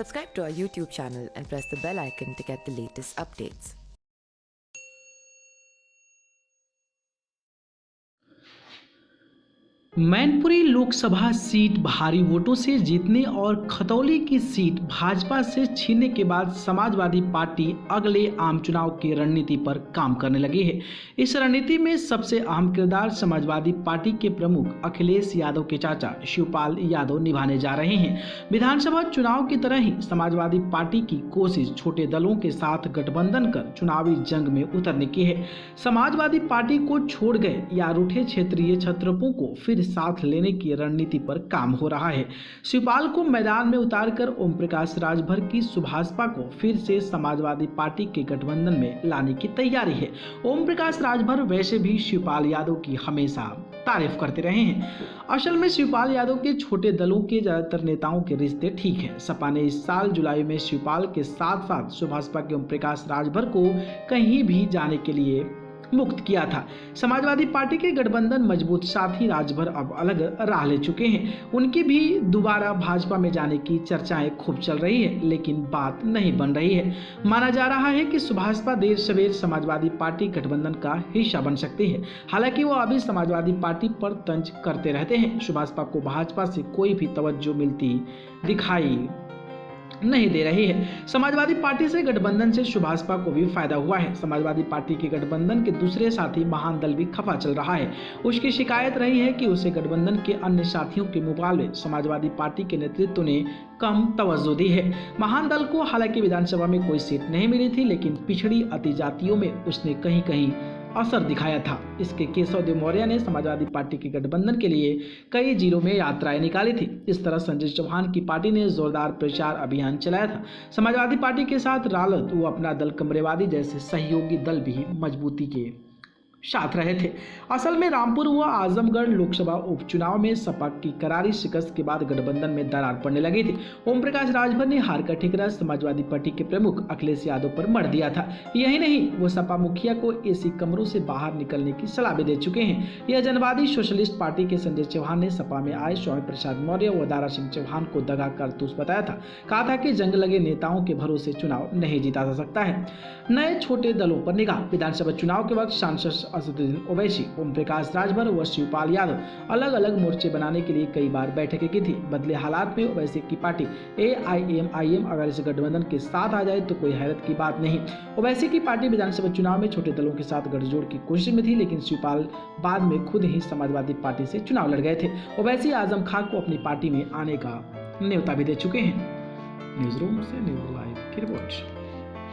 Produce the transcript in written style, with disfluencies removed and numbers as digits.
Subscribe to our YouTube channel and press the bell icon to get the latest updates. Mainpuri Lok Sabha seat भारी वोटों से जीतने और खतौली की सीट भाजपा से छीनने के बाद समाजवादी पार्टी अगले आम चुनाव की रणनीति पर काम करने लगी है। इस रणनीति में सबसे अहम किरदार समाजवादी पार्टी के प्रमुख अखिलेश यादव के चाचा शिवपाल यादव निभाने जा रहे हैं। विधानसभा चुनाव की तरह ही समाजवादी पार्टी की कोशिश छोटे दलों के साथ गठबंधन कर चुनावी जंग में उतरने की है। समाजवादी पार्टी को छोड़ गए या रूठे क्षेत्रीय छत्रपों को फिर साथ लेने की रणनीति पर काम हो रहा है। शिवपाल को मैदान में उतारकर ओम प्रकाश राजभर की सुभाषपा को फिर से समाजवादी पार्टी के गठबंधन में लाने की तैयारी है। ओम प्रकाश राजभर वैसे भी शिवपाल यादव की हमेशा तारीफ करते रहे हैं। असल में शिवपाल यादव के छोटे दलों के ज्यादातर नेताओं के रिश्ते ठीक हैं। सपा ने इस साल जुलाई में शिवपाल के साथ साथ सुभाषपा के ओम प्रकाश राजभर को कहीं भी जाने के लिए मुक्त किया था। समाजवादी पार्टी के गठबंधन मजबूत साथी राजभर अब अलग राह ले चुके हैं। उनकी भी दोबारा भाजपा में जाने की चर्चाएं खूब चल रही है, लेकिन बात नहीं बन रही है। माना जा रहा है कि सुभाषपा देर सवेर समाजवादी पार्टी गठबंधन का हिस्सा बन सकती है। हालांकि वो अभी समाजवादी पार्टी पर तंज करते रहते हैं। सुभाषपा को भाजपा से कोई भी तवज्जो मिलती दिखाई नहीं दे रही है। समाजवादी पार्टी से गठबंधन से सुभाषपा को भी फायदा हुआ है। समाजवादी पार्टी के गठबंधन के दूसरे साथी महान दल भी खफा चल रहा है। उसकी शिकायत रही है कि उसे गठबंधन के अन्य साथियों के मुकाबले समाजवादी पार्टी के नेतृत्व ने कम तवज्जो दी है। महान दल को हालांकि विधानसभा में कोई सीट नहीं मिली थी, लेकिन पिछड़ी अति जातियों में उसने कहीं कहीं असर दिखाया था। इसके केशव देव मौर्य ने समाजवादी पार्टी के गठबंधन के लिए कई जिलों में यात्राएं निकाली थी। इस तरह संजय चौहान की पार्टी ने जोरदार प्रचार अभियान चलाया था। समाजवादी पार्टी के साथ रालोद व अपना दल कमरेवादी जैसे सहयोगी दल भी मजबूती के साथ रहे थे। असल में रामपुर व आजमगढ़ लोकसभा उपचुनाव में सपा की करारी शिकस्त के बाद गठबंधन में दरार पड़ने लगी थी। ओम प्रकाश राजभर ने हार का ठिकरा समाजवादी पार्टी के प्रमुख अखिलेश यादव पर मढ़ दिया था। यही नहीं, वो सपा मुखिया को एसी कमरों से बाहर निकलने की सलाह भी दे चुके हैं। यह जनवादी सोशलिस्ट पार्टी के संजय चौहान ने सपा में आए स्वामी प्रसाद मौर्य व दारा सिंह चौहान को दगा कारतूस बताया था। कहा था कि जंग लगे नेताओं के भरोसे चुनाव नहीं जीता जा सकता है। नए छोटे दलों पर निगाह। विधानसभा चुनाव के वक्त सांसद असदुद्दीन ओवैसी, ओम प्रकाश राजभर व शिवपाल यादव अलग अलग मोर्चे बनाने के लिए कई बार बैठकें की थी। बदले हालात में ओवैसी की पार्टी AIMIM अगर इस गठबंधन के साथ आ जाए तो कोई हैरत की बात नहीं। ओवैसी की पार्टी विधानसभा चुनाव में छोटे दलों के साथ गठजोड़ की कोशिश में थी, लेकिन शिवपाल बाद में खुद ही समाजवादी पार्टी से चुनाव लड़ गए थे। ओवैसी आजम खां को अपनी पार्टी में आने का न्योता भी दे चुके हैं। न्यूज रूम से न्यूज लाइव की रिपोर्ट।